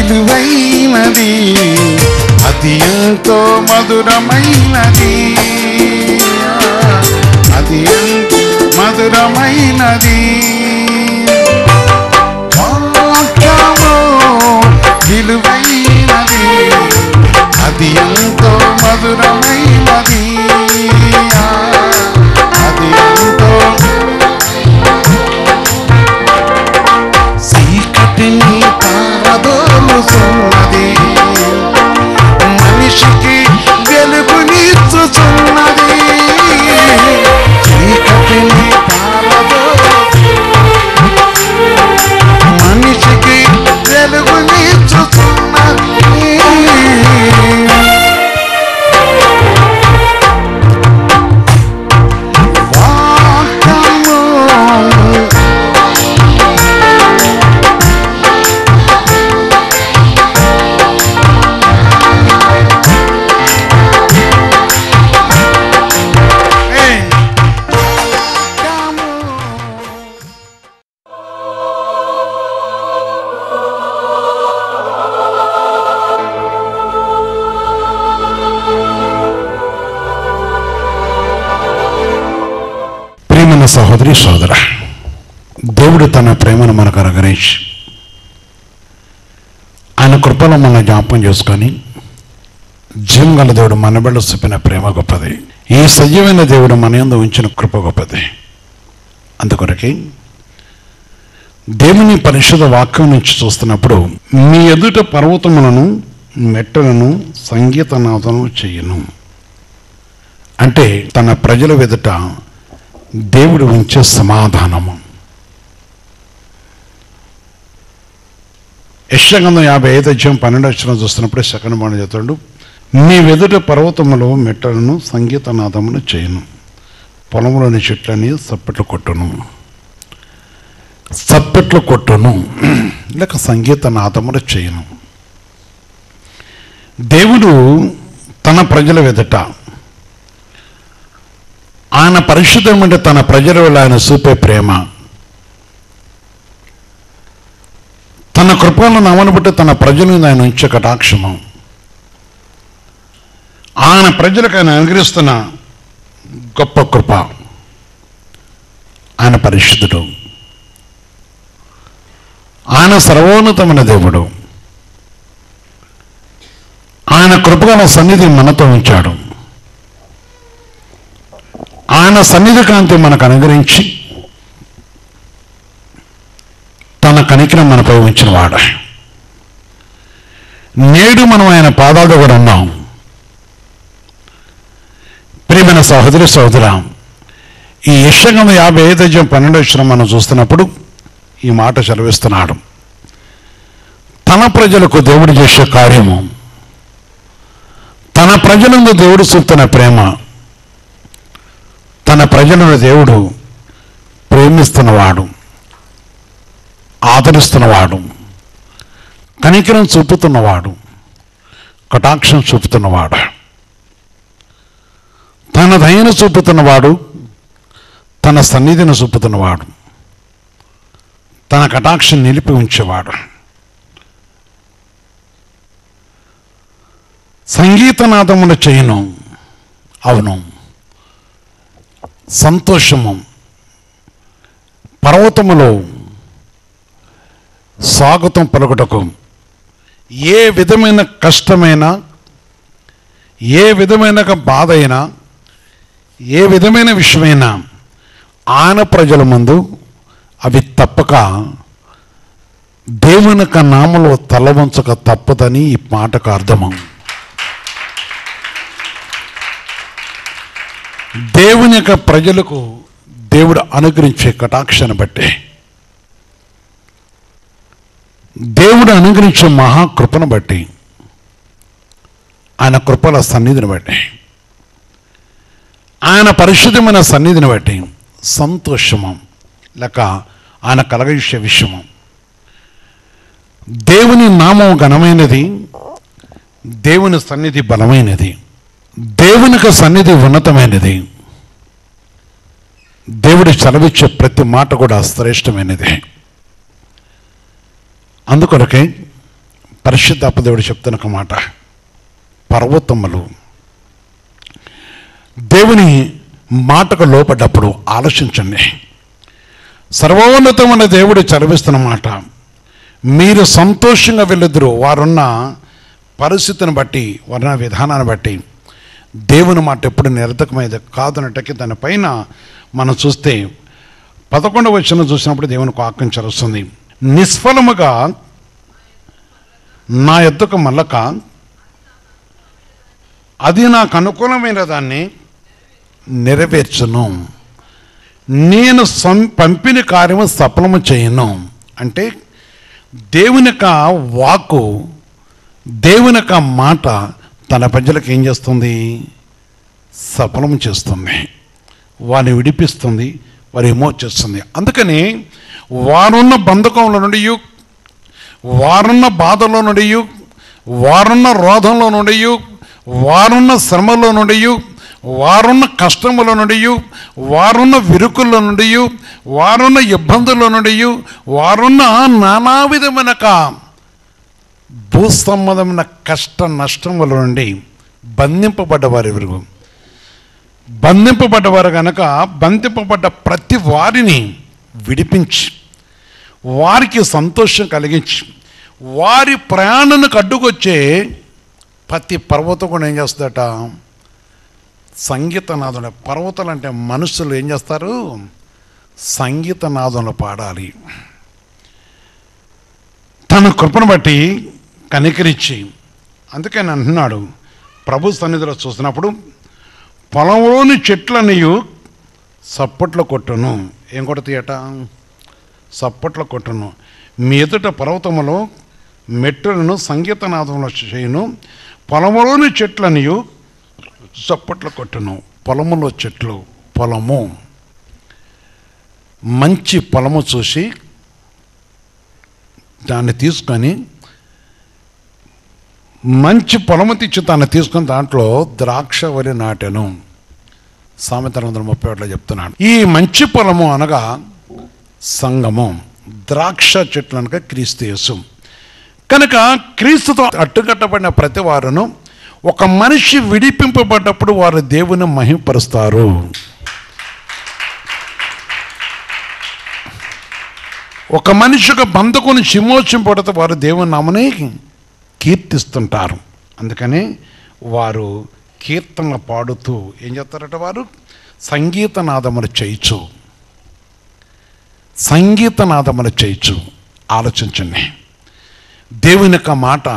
విలువైనది, అది ఎంతో మధురమైనది, అది ఎంతో మధురమైనది. వాక్యము విలువైనది, అది ఎంతో మధురమైనది, అది ఎంతో. చీకటిని పారదోలుతున్నది, మనిషికి వెలుగునిచ్చుచున్నది. చీకటిని మనిషికి వెలుగునిచ్చుచున్నది. సహోదరి సోదర, దేవుడు తన ప్రేమను మనకు అనుగ్రహించి ఆయన కృపలో మన జ్ఞాపకం చేసుకొని జీవం గల దేవుడు మన బిడ్డ చూపిన ప్రేమ గొప్పది. ఈ సజీవైన దేవుడు మన యందు ఉంచిన కృప గొప్పది. అందుకొరకే దేవుని పరిశుద్ధ వాక్యం నుంచి చూస్తున్నప్పుడు, మీ ఎదుట పర్వతములను మెట్టలను సంగీతనాదము చెయ్యను అంటే తన ప్రజల ఎదుట దేవుడు ఉంచే సమాధానము. యెషయా 55:12 చూస్తున్నప్పుడు సెకండ్ మాట చెప్తాడు, మీ వెదుట పర్వతములో మెట్టలను సంగీతనాదమును చేయను, పొలంలోని చెట్లని చప్పట్లు కొట్టును లేక సంగీతనాదమును చేయను. దేవుడు తన ప్రజల వెదుట ఆయన పరిశుద్ధమంటే తన ప్రజల వల్ల ఆయన చూపే ప్రేమ, తన కృపలను నమ్మను బట్టి తన ప్రజల మీద ఆయన ఉంచే కటాక్షము, ఆయన ప్రజలకు ఆయన అనుగ్రహిస్తున్న గొప్ప కృప. ఆయన పరిశుద్ధుడు, ఆయన సర్వోన్నతమైన దేవుడు. ఆయన కృపగల సన్నిధి మనతో ఉంచాడు. ఆయన సన్నిధి కాంతి మనకు అనుగ్రహించి తన కనికరం మనపై ఉంచిన వాడు. నేడు మనం ఆయన పాదాల దగ్గర ఉన్నాం. ప్రియమైన సహోదరి సహోదర, ఈ యెషయా 55:12 మనం చూస్తున్నప్పుడు ఈ మాట సెలవిస్తున్నాడు. తన ప్రజలకు దేవుడు చేసే కార్యము, తన ప్రజలందు దేవుడు చూపుతున్న ప్రేమ, తన ప్రజలను దేవుడు ప్రేమిస్తున్నవాడు, ఆదరిస్తున్నవాడు, కనికరం చూపుతున్నవాడు, కటాక్షం చూపుతున్నవాడు, తన దయను చూపుతున్నవాడు, తన సన్నిధిని చూపుతున్నవాడు, తన కటాక్షం నిలిపి ఉంచేవాడు. సంగీతనాదమును చేయను, అవును, సంతోషము పర్వతములో స్వాగతం పలుకుటకు ఏ విధమైన కష్టమైనా, ఏ విధమైన బాధ అయినా, ఏ విధమైన విషయమైనా ఆయన ప్రజల ముందు అవి తప్పక దేవుని యొక్క నామములో తల వంచక తప్పదని ఈ మాటకు అర్థము. దేవుని యొక్క ప్రజలకు దేవుడు అనుగ్రహించే కటాక్షాన్ని బట్టి, దేవుడు అనుగ్రహించే మహాకృపను బట్టి, ఆయన కృపల సన్నిధిని బట్టి, ఆయన పరిశుద్ధమైన సన్నిధిని బట్టి సంతోషము లేక ఆయన కలగజేసే విషయము. దేవుని నామం ఘనమైనది, దేవుని సన్నిధి బలమైనది, దేవుని యొక్క సన్నిధి ఉన్నతమైనది, దేవుడు చలవిచ్చే ప్రతి మాట కూడా శ్రేష్టమైనది. అందుకొరకే పరిశుద్ధాత్మ దేవుడు చెప్తున్న ఒక మాట, పర్వతములు దేవుని మాటకు లోపడ్డప్పుడు ఆలోచించండి. సర్వోన్నతమైన దేవుడు చదివిస్తున్న మాట, మీరు సంతోషంగా వెళ్ళుదురు. వారున్న పరిస్థితిని బట్టి, వారున్న విధానాన్ని బట్టి దేవుని మాట ఎప్పుడు నిరర్ధకమైనది కాదన్నట్టుకి దానిపైన మనం చూస్తే 11వ వచనం చూసినప్పుడు దేవునికి వాక్యం చదువుతుంది. నిష్ఫలముగా నా యొద్దకు మళ్ళక అది నాకు అనుకూలమైన దాన్ని నెరవేర్చును, నేను పంపిన కార్యము సఫలము చేయను. అంటే దేవుని యొక్క వాక్కు, దేవుని యొక్క మాట తన ప్రజలకు ఏం చేస్తుంది? సఫలం చేస్తుంది, వారిని విడిపిస్తుంది, వారు ఏమో చేస్తుంది. అందుకని వారున్న బంధకంలో నుండి, వారున్న బాధలో నుండి, వారున్న రోధంలో నుండి, వారున్న శ్రమలో నుండి, వారున్న కష్టముల నుండి, వారున్న విరుకుల నుండి, వారున్న ఇబ్బందుల నుండి, వారున్న నానా విధమైన భూ సంబంధమైన కష్ట నష్టముల నుండి బంధింపబడ్డవారు. బంధింపబడ్డవారు కనుక బంధింపబడ్డ ప్రతి వారిని విడిపించి, వారికి సంతోషం కలిగించి, వారి ప్రయాణానికి అడ్డుకొచ్చే ప్రతి పర్వతం కూడా ఏం చేస్తుందట? సంగీతనాదంలో. పర్వతాలు అంటే మనుషులు ఏం చేస్తారు? సంగీతనాదంలో పాడాలి. తన కృపను బట్టి కనికరించి, అందుకని అంటున్నాడు, ప్రభు సన్నిధిలో చూసినప్పుడు పొలంలోని చెట్లనియు సప్పట్లో కొట్టును. ఏం కొడతాయట? సప్పట్లో కొట్టును. మీ ఎదుట పర్వతములో మెట్టులను సంగీతనాదంలో చేయును, పొలంలోని చెట్లనియు సప్పట్లో కొట్టును. పొలములో చెట్లు, పొలము, మంచి పొలము చూసి దాన్ని తీసుకొని, మంచి పొలము తెచ్చి దాన్ని తీసుకొని దాంట్లో ద్రాక్ష వరి నాటెను. సామెతలు 131 చెప్తున్నాను. ఈ మంచి పొలము అనగా సంఘము, ద్రాక్ష చెట్లు అనగా క్రీస్తు యేసు. కనుక క్రీస్తుతో అట్టుకట్టబడిన ప్రతి వారును ఒక మనిషి విడిపింపబడ్డప్పుడు వారు దేవుని మహిమపరుస్తారు. ఒక మనిషికి బంధకుని విమోచింపబడితే వారు దేవుని నామని కీర్తిస్తుంటారు. అందుకని వారు కీర్తన పాడుతూ ఏం చేస్తారట? వారు సంగీతనాదములు చేయొచ్చు, సంగీతనాదములు చేయొచ్చు. ఆలోచించండి. దేవుని యొక్క మాట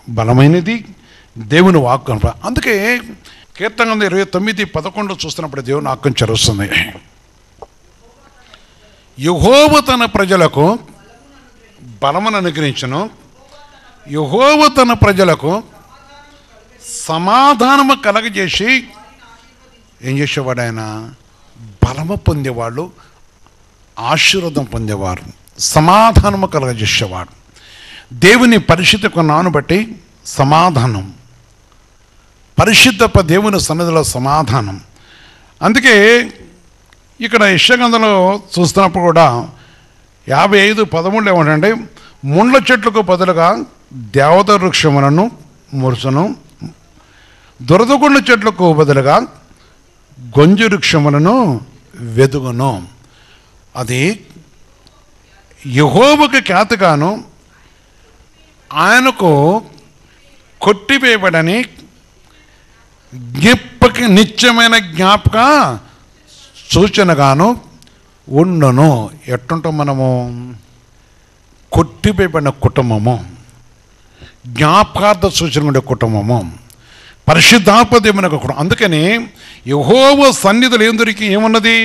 బలమైనది, దేవుని వాక్కు. అందుకే కీర్తన 29:11 చూస్తున్నప్పుడు దేవుని వాక్యం చదువుతుంది. యెహోవా తన ప్రజలకు బలమును అనుగ్రహించును, యెహోవా తన ప్రజలకు సమాధానము కలగజేసి ఏం చేసేవాడు? ఆయన బలము పొందేవాళ్ళు, ఆశీర్వాదం పొందేవారు, సమాధానము కలగజేసేవాడు. దేవుని పరిశుద్ధ కొన్నాను బట్టి సమాధానం, పరిశుద్ధ దేవుని సన్నిధిలో సమాధానం. అందుకే ఇక్కడ యెషయా చూస్తున్నప్పుడు కూడా 55:13 ఏమంటే, ముండ్ల చెట్లకు బదులుగా దేవదారు వృక్షములను మురుసును, దురదగుండ్ల చెట్లకు బదులుగా గొంజు వృక్షములను వెదుగును. అది యెహోవాకు ఖ్యాతిగాను, ఆయనకు కొట్టివేయబడని నిత్యమైన జ్ఞాపక సూచనగాను ఉండును. ఎట్టుంటాం మనము? కొట్టివేయబడిన కుటుంబము, జ్ఞాపకార్థ సూచన ఉండే కుటుంబము, పరిశుద్ధాత్మ కుటుంబం. అందుకని యెహోవా సన్నిధిలో ఏం దొరికి ఏమున్నది?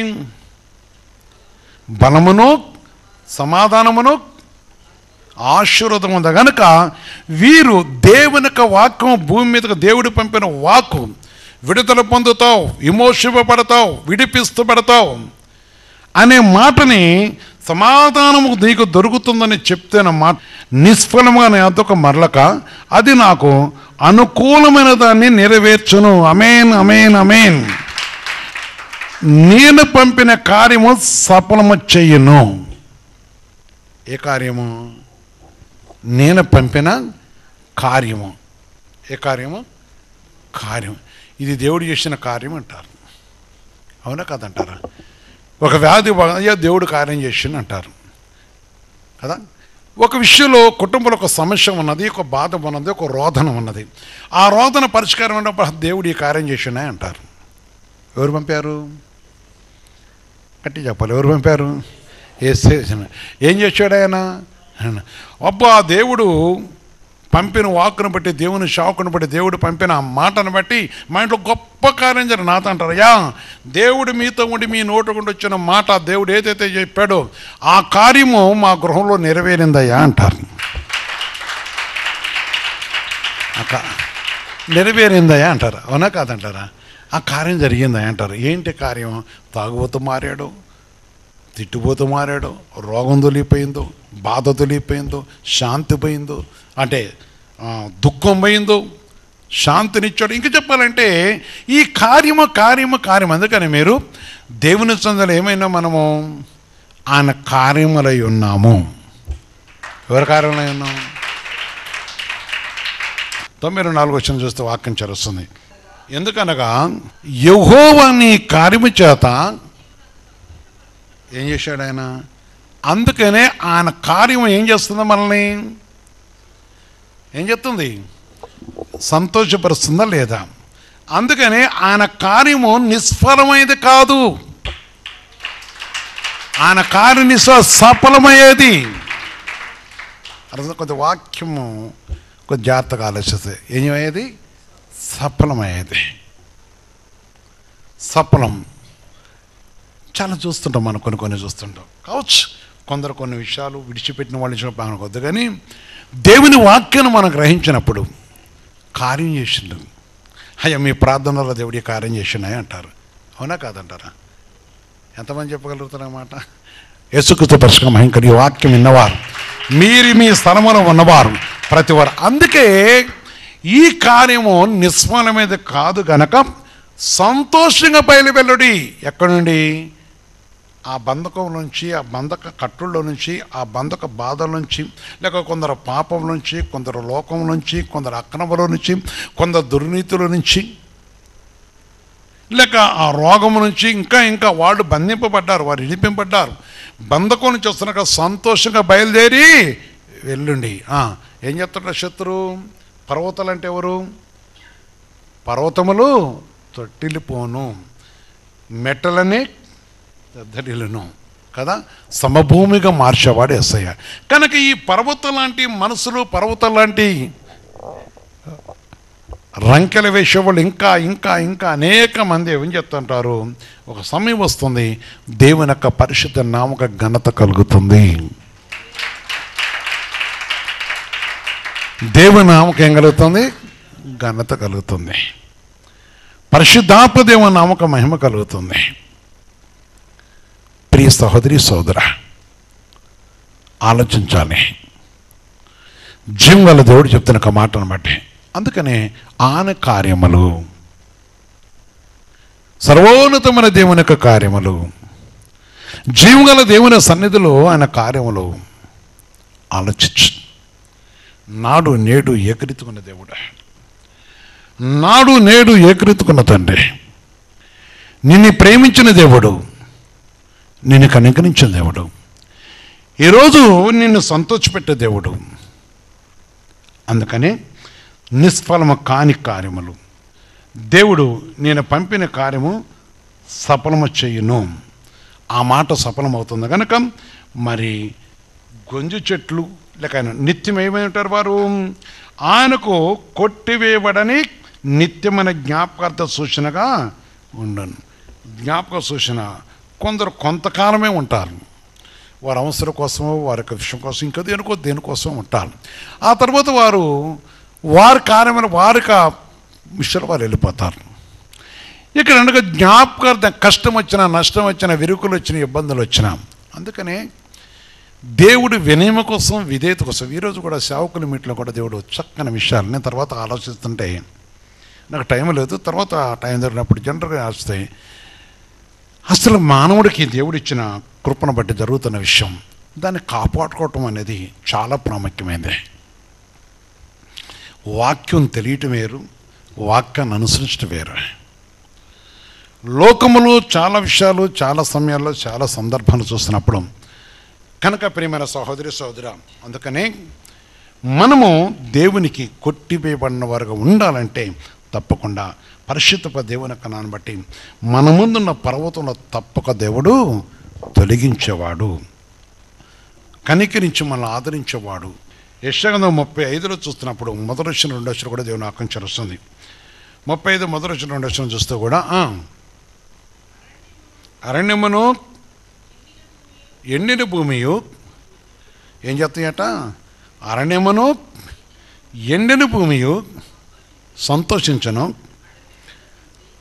బలమును, సమాధానమును, ఆశీర్వాదం ఉంది. కనుక వీరు దేవుని యొక్క వాక్యం, భూమి మీదకు దేవుడు పంపిన వాక్కు, విడుదల పొందుతావు, విమోచింపబడతావు, విడిపిస్తబడతావు అనే మాటని, సమాధానము నీకు దొరుకుతుందని చెప్తున్న మాట నిష్ఫలముగా నా యొద్దకు మరలక అది నాకు అనుకూలమైన దాన్ని నెరవేర్చును. అమేన్, అమేన్, అమేన్. నేను పంపిన కార్యము సఫలము చెయ్యను. ఏ కార్యము? నేను పంపిన కార్యము. ఏ కార్యము? కార్యం. ఇది దేవుడు చేసిన కార్యం అంటారు. అవునా కాదంటారా? ఒక వ్యాధి అయ్యా దేవుడు కార్యం చేసిండు అంటారు కదా. ఒక విషయంలో కుటుంబంలో ఒక సమస్య ఉన్నది, ఒక బాధ ఉన్నది, ఒక రోదన ఉన్నది. ఆ రోదన పరిష్కారం ఉన్నప్పుడు దేవుడు ఈ కార్యం చేసినా అంటారు. ఎవరు పంపారు? గట్టి చెప్పాలి. ఎవరు పంపారు? ఏం చేశాడు ఆయన? అబ్బా దేవుడు పంపిన వాక్కును బట్టి, దేవుని షాకును బట్టి, దేవుడు పంపిన ఆ మాటను బట్టి మా ఇంట్లో గొప్ప కార్యం జరిగింది. నాతో అంటారు, యా దేవుడు మీతో ఉండి మీ నోటుకుంటూ వచ్చిన మాట, దేవుడు ఏదైతే చెప్పాడో ఆ కార్యము మా గృహంలో నెరవేరిందయ్యా అంటారు. నెరవేరిందయ్యా అంటారు. అవునా కాదంటారా? ఆ కార్యం జరిగిందయ్యా అంటారు. ఏంటి కార్యం? తాగుబోతూ మారాడు, తిట్టుబోతూ మారాడు, రోగం తొలిపోయిందో, బాధ తొలిపోయిందో, శాంతి పోయిందో, అంటే దుఃఖం పోయిందో, శాంతినిచ్చాడు. ఇంకా చెప్పాలంటే ఈ కార్యము కార్యము కార్యం. అందుకని మీరు దేవుని సందలో ఏమైనా మనము ఆయన కార్యములై ఉన్నాము. ఎవరి కార్యములై ఉన్నాము? 94 వచనం చూస్తే వాక్యం చరుస్తుంది. ఎందుకనగా యెహోవా నీ కార్యము చేత ఏం చేశాడు ఆయన? అందుకనే ఆయన కార్యం ఏం చేస్తుందో మనల్ని ఏం చెప్తుంది? సంతోషపరుస్తుందా లేదా? అందుకనే ఆయన కార్యము నిష్ఫలమైనది కాదు, ఆయన కార్యం సఫలమయ్యేది. అర్థం? కొద్ది వాక్యము కొద్ది జాగ్రత్తగా ఆలోచిస్తే ఏమయ్యేది? సఫలమయ్యేది. సఫలం చాలా చూస్తుంటాం మనం, కొన్ని చూస్తుంటాం. కావచ్చు కొందరు కొన్ని విషయాలు విడిచిపెట్టిన వాళ్ళు ఇచ్చినప్పుడు మనకు వద్దు, కానీ దేవుని వాక్యాన్ని మనం గ్రహించినప్పుడు కార్యం చేసిండు. అయ్యా మీ ప్రార్థనలో దేవుడి కార్యం చేసినాయి అంటారు. అవునా కాదంటారా? ఎంతమంది చెప్పగలుగుతారన్నమాట? యేసుక్రీస్తు పరిశుద్ధ మహిమ ఈ వాక్యం విన్నవారు, మీరు మీ స్థలములో ఉన్నవారు ప్రతివారు. అందుకే ఈ కార్యము నిస్ఫలమైనది కాదు గనక సంతోషంగా బయలువెళ్ళుడి. ఎక్కడి నుండి? ఆ బంధకం నుంచి, ఆ బంధక కట్టుల్లో నుంచి, ఆ బంధక బాధల నుంచి, లేక కొందరు పాపం నుంచి, కొందరు లోకం నుంచి, కొందరు అక్రమలో నుంచి, కొందరు దుర్నీతుల నుంచి, లేక ఆ రోగం నుంచి, ఇంకా వాళ్ళు బంధింపబడ్డారు, వారు ఇడిపింపబడ్డారు. బంధకం నుంచి వస్తున్నాక సంతోషంగా బయలుదేరి వెళ్ళండి. ఏం చెప్తాడు శత్రువు? పర్వతాలు అంటే ఎవరు? పర్వతములు తొట్టిల్లిపోను, మెట్టలనే దద్దరిల్లును కదా. సమభూమిగా మార్చేవాడు యేసయ్య. కనుక ఈ పర్వతం లాంటి మనసులు, పర్వతం లాంటి రంకెల వేసేవాళ్ళు ఇంకా అనేక మంది ఏం చెప్తుంటారు. ఒక సమయం వస్తుంది, దేవుని యొక్క పరిశుద్ధ నామక ఘనత కలుగుతుంది. దేవుని నామకం ఏం కలుగుతుంది? ఘనత కలుగుతుంది. పరిశుద్ధాత్మ దేవుని నామక మహిమ కలుగుతుంది. ప్రియ సహోదరి సోదర, ఆలోచించాలి. జీవం గల దేవుడు చెప్తున్న ఒక మాటను బట్టి. అందుకనే ఆయన కార్యములు, సర్వోన్నతమైన దేవుని యొక్క కార్యములు, జీవం గల దేవుని సన్నిధిలో ఆయన కార్యములు ఆలోచించు. నాడు నేడు ఏకరీతుకున్న దేవుడు, నాడు నేడు ఏకరీతుకున్న తండ్రి, నిన్ను ప్రేమించిన దేవుడు, నిన్ను కనికరించిన దేవుడు, ఈరోజు నిన్ను సంతోషపెట్టే దేవుడు. అందుకని నిష్ఫలము కాని కార్యములు దేవుడు నేను పంపిన కార్యము సఫలము చేయును. ఆ మాట సఫలమవుతుంది కనుక మరి గొంజు చెట్లు లేక ఆయన నిత్యం ఏమై ఉంటారు వారు? ఆయనకు కొట్టివేయబడని నిత్యమైన జ్ఞాపకార్థ సూచనగా ఉండను. జ్ఞాపక సూచన కొందరు కొంతకాలమే ఉంటారు, వారి అవసరం కోసమో, వారి యొక్క విషయం కోసం, ఇంకా దేనికోసం ఉంటారు. ఆ తర్వాత వారి కార్యమైన వారి విషయాలు వారు వెళ్ళిపోతారు. ఇక్కడ అనగా జ్ఞాపకార్థం కష్టం వచ్చినా, నష్టం వచ్చినా, విరుకులు వచ్చినా, ఇబ్బందులు వచ్చినా, అందుకనే దేవుడు వినయం కోసం, విధేయత కోసం ఈరోజు కూడా సేవకుల మీట్లో కూడా దేవుడు చక్కని విషయాలు నేను తర్వాత ఆలోచిస్తుంటే నాకు టైం లేదు, తర్వాత టైం దొరికినప్పుడు జనరల్గా వస్తాయి. అసలు మానవుడికి దేవుడు ఇచ్చిన కృపను బట్టి జరుగుతున్న విషయం, దాన్ని కాపాడుకోవటం అనేది చాలా ప్రాముఖ్యమైనది. వాక్యం తెలియటం వేరు, వాక్యాన్ని అనుసరించడం వేరు. లోకములో చాలా విషయాలు, చాలా సమయాల్లో, చాలా సందర్భాలు చూస్తున్నప్పుడు కనుక ప్రియమైన సహోదరి సహోదరా, అందుకనే మనము దేవునికి కొట్టివేయబడిన వారుగా ఉండాలంటే తప్పకుండా పరిశుద్ధ దేవుని కణాన్ని బట్టి మన ముందున్న పర్వతంలో తప్పక దేవుడు తొలగించేవాడు, కనికరించి మనల్ని ఆదరించేవాడు. యెషయా 35 చూస్తున్నప్పుడు మొదటి వచనం 2వ వచనం కూడా దేవుని ఆకాంక్ష వస్తుంది. 35 మొదటి వచనం 2వ వచనం చూస్తే కూడా అరణ్యమును ఎండిన భూమియు ఏం చెప్తాయట? అరణ్యమును ఎండిన భూమియు సంతోషించను,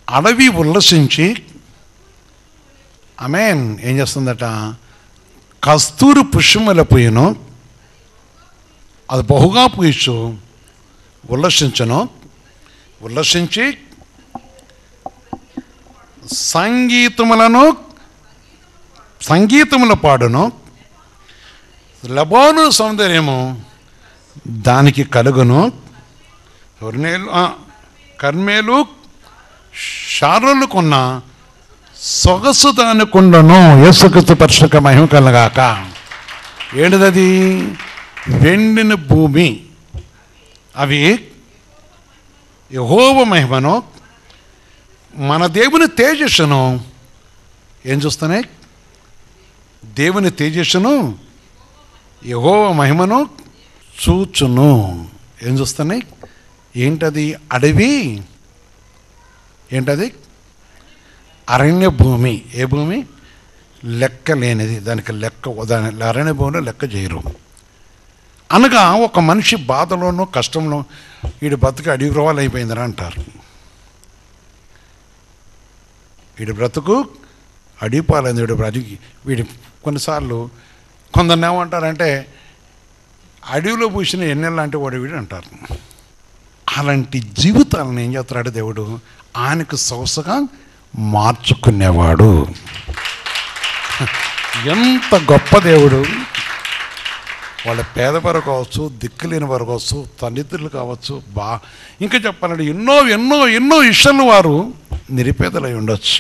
అడవి ఉల్లసించి ఆమేన్ ఏం చేస్తుందట? కస్తూరి పుష్పముల పూయను, అది బహుగా పూయచ్చు, ఉల్లసించను, ఉల్లసించి సంగీతముల పాడును, లెబాను సౌందర్యము దానికి కలుగును, కర్మేలు షారోలు కొన్న సొగసు దానికుండను. యేసుక్రీస్తు పరిశుద్ధ మహిమ కలగాక. ఏంటిదది? వెండిన భూమి. అవి యెహోవా మహిమను, మన దేవుని తేజస్సును ఏం చూస్తున్నాయి? దేవుని తేజస్సును, యెహోవా మహిమను చూచును. ఏం చూస్తున్నాయి? ఏంటది? అడవి. ఏంటది? అరణ్య భూమి. ఏ భూమి? లెక్క లేనిది. దానికి దాని అరణ్య భూమిలో లెక్క చేయరు. అనగా ఒక మనిషి బాధలోనూ కష్టంలో వీడి బతుకు అడవి రోవాలు అయిపోయిందని అంటారు. వీడి బ్రతుకు అడిపాలైంది, వీడి కొన్నిసార్లు కొందరిని ఏమంటారంటే అడవిలో పూసిన ఎన్నెల లాంటి వాడు వీడు అంటారు. అలాంటి జీవితాలను ఏం చేస్తున్నాడు దేవుడు? ఆయనకు సొగసుగా మార్చుకునేవాడు. ఎంత గొప్ప దేవుడు! వాళ్ళ పేదవారు కావచ్చు, దిక్కులేని వారు కావచ్చు, తల్లిదండ్రులు కావచ్చు, ఇంకా చెప్పాలంటే ఎన్నో ఎన్నో ఎన్నో విషయాలు వారు నిరుపేదలై ఉండొచ్చు.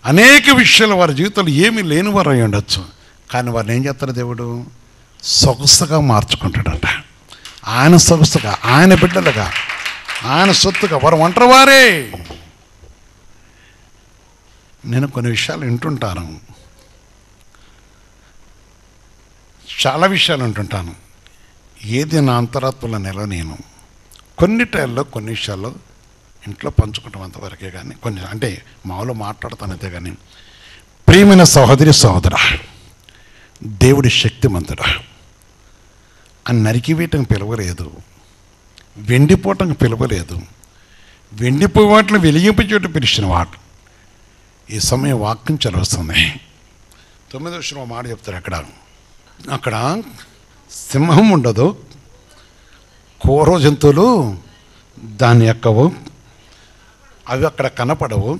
అనేక విషయాలు వారి జీవితంలో ఏమీ లేని వారు అయి ఉండొచ్చు. కానీ వారిని ఏం చేస్తారు దేవుడు? సొగసుగా మార్చుకుంటాడట. ఆయన సొగసుగా, ఆయన బిడ్డలుగా, ఆయన సొత్తుగా, వారు ఒంటరి వారే. నేను కొన్ని విషయాలు వింటుంటాను, చాలా విషయాలు వింటుంటాను. ఏది నా అంతరాత్మల నెల నేను కొన్నిటైల్లో కొన్ని విషయాల్లో ఇంట్లో పంచుకుంటాం అంతవరకే. కానీ కొన్ని అంటే మామూలు మాట్లాడతాను అంతే. కానీ ప్రియమైన సహోదరి సహోదరా, దేవుడి శక్తిమంతుడా. అని నరికివేయటం పిలవలేదు, వెండిపోవటం పిలవలేదు, వెండిపోవాటిని వెలిగింపచేయటం పిలిచిన వాడు. ఈ సమయం వాక్యం చదివిస్తుంది. 9వ వచనం మాట చెప్తారు. అక్కడ సింహం ఉండదు, క్రూర జంతువులు దాని ఎక్కవు, అవి అక్కడ కనపడవు.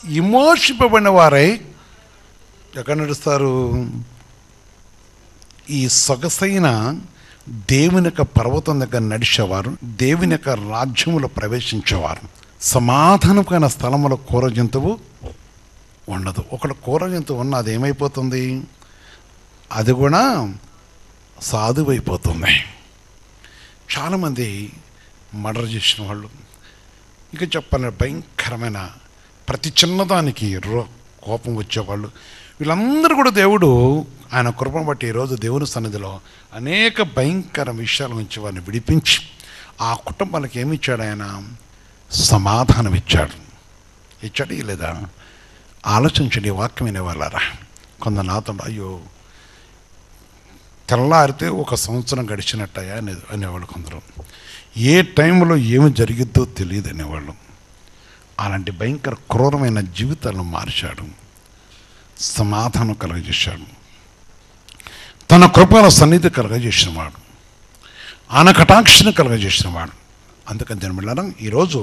విమోచింపబడిన వారై ఎక్కడ నడుస్తారు? ఈ సొగసైన దేవుని యొక్క పర్వతం దగ్గర నడిచేవారు, దేవుని యొక్క రాజ్యములో ప్రవేశించేవారు. సమాధానమైన స్థలములో క్రూర జంతువు ఉండదు. ఒకడు క్రూర జంతువు ఉన్న అది ఏమైపోతుంది? అది కూడా సాధువైపోతుంది. చాలామంది మర్డర్ చేసిన వాళ్ళు, ఇక చెప్పాలంటే భయంకరమైన ప్రతి చిన్నదానికి కోపం వచ్చేవాళ్ళు, వీళ్ళందరూ కూడా దేవుడు ఆయన కృపను బట్టి ఈరోజు దేవుని సన్నిధిలో అనేక భయంకర విషయాల నుంచి వారిని విడిపించి ఆ కుటుంబాలకు ఏమి ఇచ్చాడు? ఆయన సమాధానం ఇచ్చాడు. లేదా ఆలోచించండి. వాక్యం వినేవాళ్ళారా? కొందరు నాతో అయ్యో తెల్లారితే 1 సంవత్సరం గడిచినట్టయా అనేవాళ్ళు కొందరు. ఏ టైంలో ఏమి జరిగిద్దో తెలియదు అనేవాళ్ళు. అలాంటి భయంకర క్రూరమైన జీవితాలను మార్చాడు, సమాధానం కలగజేశాడు, తన కృపల సన్నిధి కలగజేసినవాడు, ఆయన కటాక్షను కలగజేసినవాడు. అందుకని జన్మలారా ఈరోజు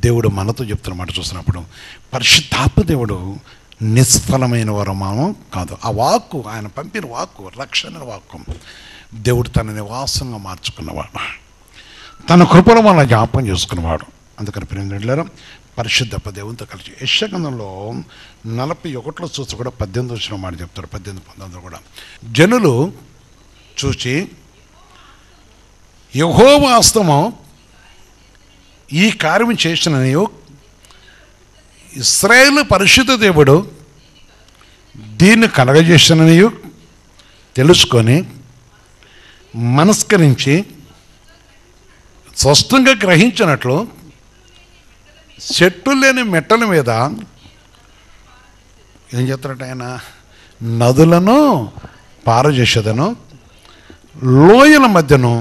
దేవుడు మనతో చెప్తున్న మాట చూసినప్పుడు పరిశుద్ధాత్మ దేవుడు నిష్ఫలమైన వారు మనం కాదు. ఆ వాక్కు, ఆయన పంపిన వాక్కు, రక్షణ వాక్కు దేవుడు తన నివాసంగా మార్చుకున్నవాడు, తన కృపల వల్ల జ్ఞాపకం చేసుకున్నవాడు. అందుకని ప్రేమికులారా, పరిశుద్ధ దేవునితో కలిసి యెషయా గ్రంథంలో 41 చూసి కూడా 18 వచ్చిన మాట చెప్తారు. 18-19 కూడా జనులు చూచి యెహోవా హస్తము ఈ కార్యం చేసిననియు ఇశ్రాయేలు పరిశుద్ధ దేవుడు దీన్ని కలగజేసిననియు తెలుసుకొని మనస్కరించి స్పష్టంగా గ్రహించినట్లు చెట్టు లేని మెట్టల మీద ఏం చెప్తారట ఆయన, నదులను పారజేసేదను, లోయల మధ్యను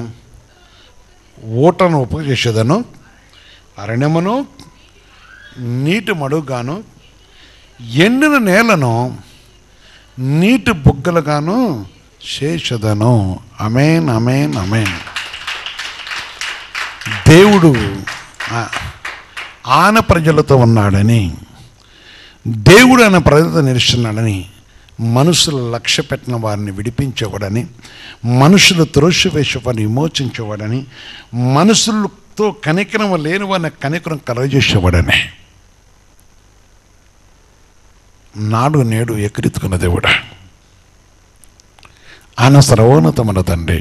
ఊటను ఉపచేసేదను, అరణ్యమును నీటి మడుగాను ఎండిన నేలను నీటి బుగ్గలుగాను చేసేదను. ఆమేన్, ఆమేన్, ఆమేన్. దేవుడు ఆయన ప్రజలతో ఉన్నాడని, దేవుడు ఆయన ప్రజలతో నిలుస్తున్నాడని, మనుషులు లక్ష్య పెట్టిన వారిని విడిపించేవాడని, మనుషులు త్రోసివేసే వారిని విమోచించేవాడని, మనుషులతో కనికరం లేని వారిని కనికరం కలగజేసేవాడని నాడు నేడు ఎకరెత్తుకున్న దేవుడు. ఆయన సర్వోన్నతమైన తండ్రి,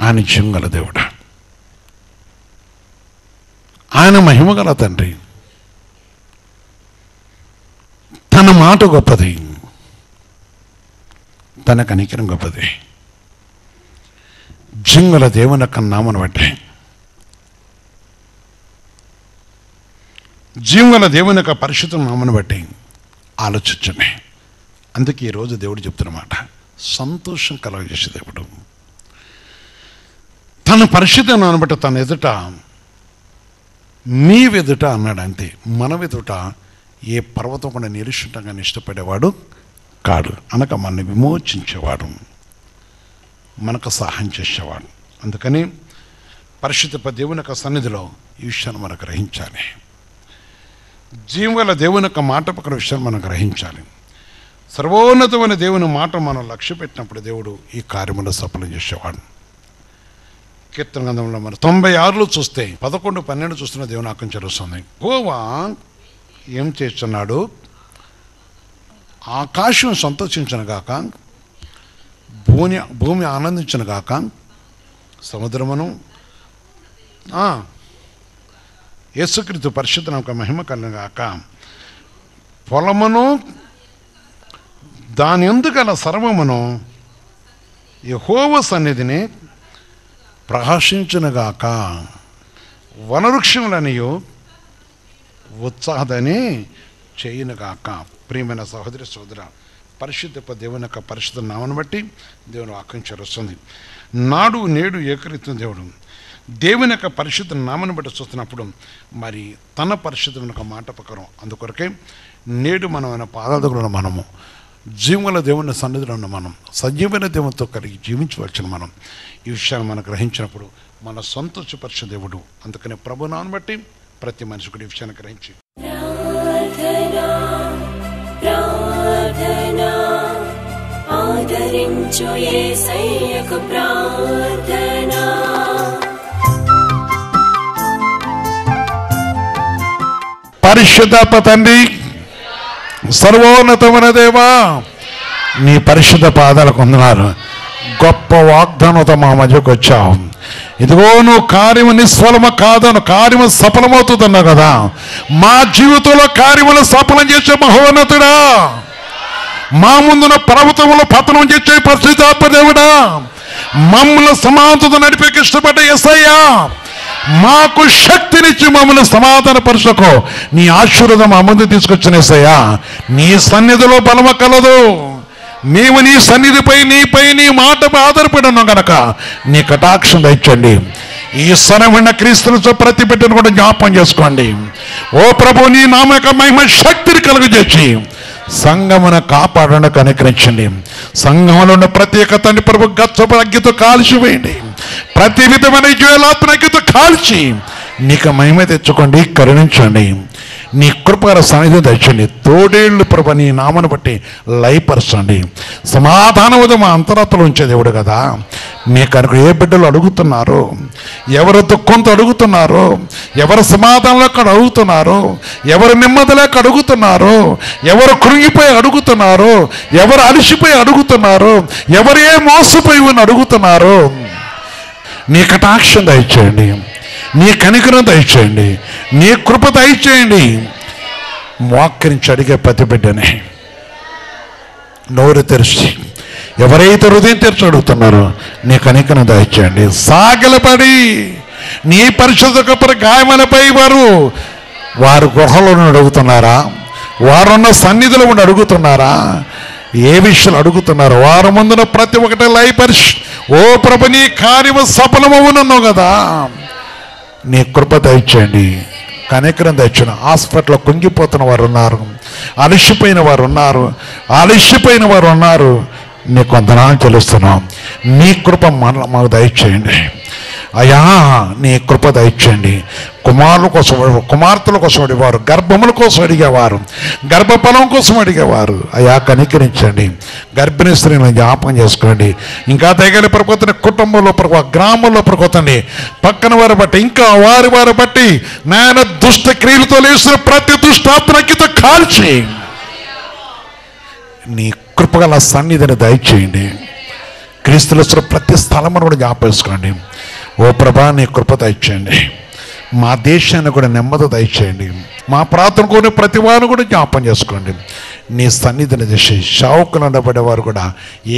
ఆయన జీవంగల దేవుడు, ఆయన మహిమగల తండ్రి. తన మాట గొప్పది, తన కనికరం గొప్పది. జీవంగల దేవుని యొక్క నామను బట్టి, జీవంగల దేవుని యొక్క పరిశుద్ధ నామను బట్టి ఆలోచించండి. అందుకే ఈరోజు దేవుడు చెప్తున్నమాట, సంతోషం కలగజేసే దేవుడు తన పరిశుద్ధ నామను బట్టి తన ఎదుట, మీ ఎదుట అన్నాడు అంతే. మన ఎదుట ఏ పర్వతం కూడా నిరీక్షితంగా ఇష్టపడేవాడు కాడు. అనగా మనల్ని విమోచించేవాడు, మనకు సహాయం చేసేవాడు. అందుకని పరిశుద్ధ దేవుని యొక్క సన్నిధిలో ఈ విషయాన్ని మనం గ్రహించాలి. జీవగల దేవుని యొక్క మాట పక్కన విషయాన్ని మనం గ్రహించాలి. సర్వోన్నతమైన దేవుని మాట మనం లక్ష్య పెట్టినప్పుడు దేవుడు ఈ కార్యములో సఫలం చేసేవాడు. కీర్తన గ్రంథంలో మనం 96లో చూస్తే 11-12 చూస్తున్న దేవుని ఆకం జరుగుతుంది. యెహోవా ఏం చేస్తున్నాడు, ఆకాశం సంతోషించను గాక, భూమి ఆనందించను గాక, సముద్రమును యేసుక్రీస్తు పరిశుద్ధ నామమునకు మహిమ కలుగును గాక, పొలమును దాని యందు గల సర్వమును యెహోవా సన్నిధిని ప్రకాశించునుగాక, వనవృక్షములనియు ఉత్సాహదని చేయునుగాక. ప్రియమైన సహోదరి సోదర, పరిశుద్ధ దేవుని యొక్క పరిశుద్ధ నామను బట్టి దేవుని వాక్యం చేరుస్తుంది. నాడు నేడు ఏకరీతిన దేవుడు దేవుని యొక్క పరిశుద్ధ నామను బట్టి చూస్తున్నప్పుడు మరి తన పరిశుద్ధమైన ఒక మాట ప్రకారం, అందుకొరకే నేడు మనం ఆయన పాదాల దగ్గర ఉన్న మనము, జీవముల దేవుని సన్నిధిలో ఉన్న మనం, సజీవమైన దేవునితో కలిగి జీవించవలసిన మనం ఈ విషయాన్ని మనం గ్రహించినప్పుడు మన సంతోషపరిచే దేవుడు. అందుకని ప్రభునామను బట్టి ప్రతి మనిషి కూడా ఈ విషయాన్ని గ్రహించి ఆదరించు యేసయ్యకు ప్రార్థన. పరిశుద్ధ తండ్రి, సర్వోన్నతమైన దేవా, నీ పరిశుద్ధ పాదాలకు వందనాలు. గొప్ప వాగ్దానంతో మా మధ్యకు వచ్చావు. ఇదిగో నువ్వు కార్యము నిస్ఫలము కాదను, కార్యము సఫలమవుతుందన్నావు కదా. మా జీవితంలో కార్యములు సఫలం చేసే మహోన్నతుడా, మా ముందున పర్వతములు పతనం చేసే పరిశుద్ధాత్మ దేవుడా, మమ్మల్ని సమానతతో నడిపే ఇష్టపడ్డ యేసయ్యా, మాకు శక్తినిచ్చి మమ్మల్ని సమాధాన పరుచుకో. నీ ఆశీర్వాదం మా ముందు తీసుకొచ్చిన యేసయ్యా, నీ సన్నిధిలో బలము కలదు. మేము నీ సన్నిధిపై, నీపై, నీ మాటపై ఆధారపడి ఉన్నాం కనుక నీ కటాక్షం దయచండి. ఈ సరమైన క్రీస్తులతో ప్రతి బిడ్డను కూడా జ్ఞాపకం చేసుకోండి. ఓ ప్రభు, నీ నామక మహిమ శక్తిని కలుగజేసి సంఘమును కాపాడడానికి అనుగ్రహించండి. సంఘంలో ఉన్న ప్రత్యేకతని ప్రభు గచ్చపు అగ్గితో కాల్చివేయండి. ప్రతి విధమైన జ్వాలాత్మ అగ్గితో కాల్చి నీకు మహిమ తెచ్చుకోండి, కరుణించండి. నీ కృపగల సన్నిధి దయచేయండి. తోడేళ్ళు ప్రభు నీ నామను బట్టి లయపరచండి. సమాధానముతో మా అంతరాత్మలో ఉంచే దేవుడు కదా. మీ కనుక ఏ బిడ్డలు అడుగుతున్నారో, ఎవరు దుఃఖంతో అడుగుతున్నారో, ఎవరు సమాధానంలో అడుగుతున్నారో, ఎవరు నెమ్మదిలేక అడుగుతున్నారో, ఎవరు కృంగిపోయి అడుగుతున్నారో, ఎవరు అలసిపోయి అడుగుతున్నారో, ఎవరు ఏ మోసపోయి ఉన్న అడుగుతున్నారో, నీ కటాక్షం దయచేయండి, నీ కనికరం దయచేయండి, నీ కృప దయచేయండి. మోకరించి అడిగే ప్రతి బిడ్డని నోరు తెరిచి ఎవరైతే హృదయం తెరిచి అడుగుతున్నారో నీ కనికరం దయచేయండి. సాగిలపడి నీ పరిశుద్ధ గాయములపై వారు గృహంలో అడుగుతున్నారా, వారున్న సన్నిధిలో ఉండి అడుగుతున్నారా, ఏ విషయాలు అడుగుతున్నారు, వారు ముందున ప్రతి ఒక్కటి లయపరిచి ఓ ప్రభు నీ కార్యము సఫలమవునన్నావు కదా. నీ కృప దయచేయండి, కనికరం దయచేయండి. హాస్పిటల్లో కుంగిపోతున్న వారు ఉన్నారు, అలసిపోయిన వారు ఉన్నారు. నీకు వందనాలు చెల్లిస్తున్నాం. నీ కృప మాకు దయచేయండి అయ్యా. నీ కృప దయచేయండి. కుమారుల కోసం, కుమార్తెల కోసం అడిగేవారు, గర్భముల కోసం అడిగేవారు, గర్భఫలం కోసం అడిగేవారు అయ్యా కనికరించండి. గర్భిణీ స్త్రీలను జ్ఞాపకం చేసుకోండి. ఇంకా తగిన పరుకోతండి, కుటుంబంలో పరుకో, గ్రామంలో పరుకోతండి, పక్కన వారు బట్టి, ఇంకా వారి బట్టి నేను దుష్ట క్రియలతో లేచిన ప్రతి దుష్టాత్మకితో కాల్చి నీ కృపగల సన్నిధిని దయచేయండి. క్రీస్తుల ప్రతి స్థలమును కూడా జ్ఞాపేసుకోండి. ఓ ప్రభా నీ కృప దయచేయండి. మా దేశాన్ని కూడా నెమ్మది దయచేయండి. మా ప్రార్థన కోరిన ప్రతి వారిని కూడా జ్ఞాపం చేసుకోండి. నీ సన్నిధిని చేసి షావుకులు అనబడేవారు కూడా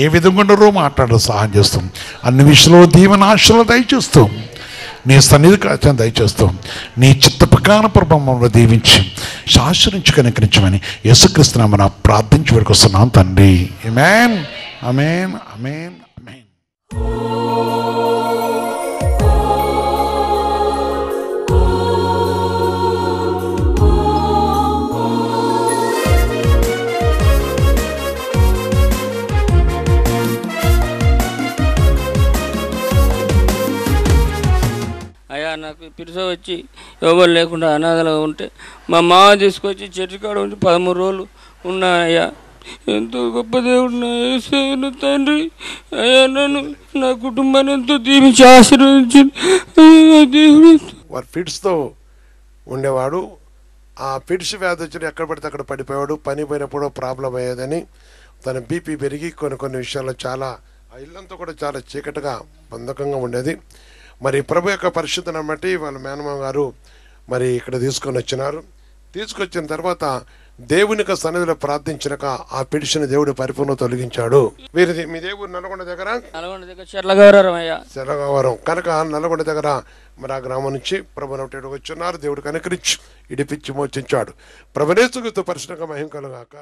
ఏ విధంగా ఉండరో మాట్లాడరు సహాయం చేస్తూ, అన్ని విషయంలో దీవెనాశలు దయచేస్తూ, నీ సన్నిధి కాచని దయచేస్తూ, నీ చిత్త ప్రకార ప్రభావంలో దీవించి శాశ్వరించి కనికరించమని యేసుక్రీస్తు నామమున ప్రార్థించి వేడుకొస్తున్నాం తండ్రి. ఆమేన్, ఆమేన్, ఆమేన్, ఆమేన్. అయ్యా నాకు పిరుస వచ్చి ఎవరు లేకుండా అనాథలుగా ఉంటే మా మామ తీసుకొచ్చి చెట్టు కాడ ఉంచి 13 రోజులు ఉన్నా. అయ్యా ఎంతో గొప్ప దేవుడు తండ్రి. అయ్యా నన్ను, నా కుటుంబాన్ని ఎంతో దీవించి ఆశీర్వదించింది దేవుడు. వారు ఫిట్స్తో ఉండేవాడు. ఆ ఫిట్స్ వ్యాధి వచ్చిన ఎక్కడ పడితే అక్కడ పడిపోయాడు. పని పోయినప్పుడు ప్రాబ్లం అయ్యేదని తన బీపీ పెరిగి కొన్ని విషయాల్లో చాలా ఆ ఇల్లంతా కూడా చాలా చీకటిగా బంధకంగా ఉండేది. మరి ప్రభు యొక్క పరిశుద్ధను బట్టి వాళ్ళ మేనమామ గారు మరి ఇక్కడ తీసుకొచ్చిన తర్వాత దేవునికి సన్నిధిలో ప్రార్థించినాక ఆ పిడిచిన దేవుడు పరిపూర్ణ తొలగించాడు. వీరిది మీ దేవుడు నల్గొండ దగ్గర చెర్లగవరం కనుక నల్గొండ దగ్గర మరి ఆ గ్రామం నుంచి ప్రభు నోటి వచ్చున్నారు. దేవుడు కనుకరించి ఇడిపించి మోచించాడు. ప్రభునేసుకు పరిశుద్ధంగా మహిమ కలుగాక.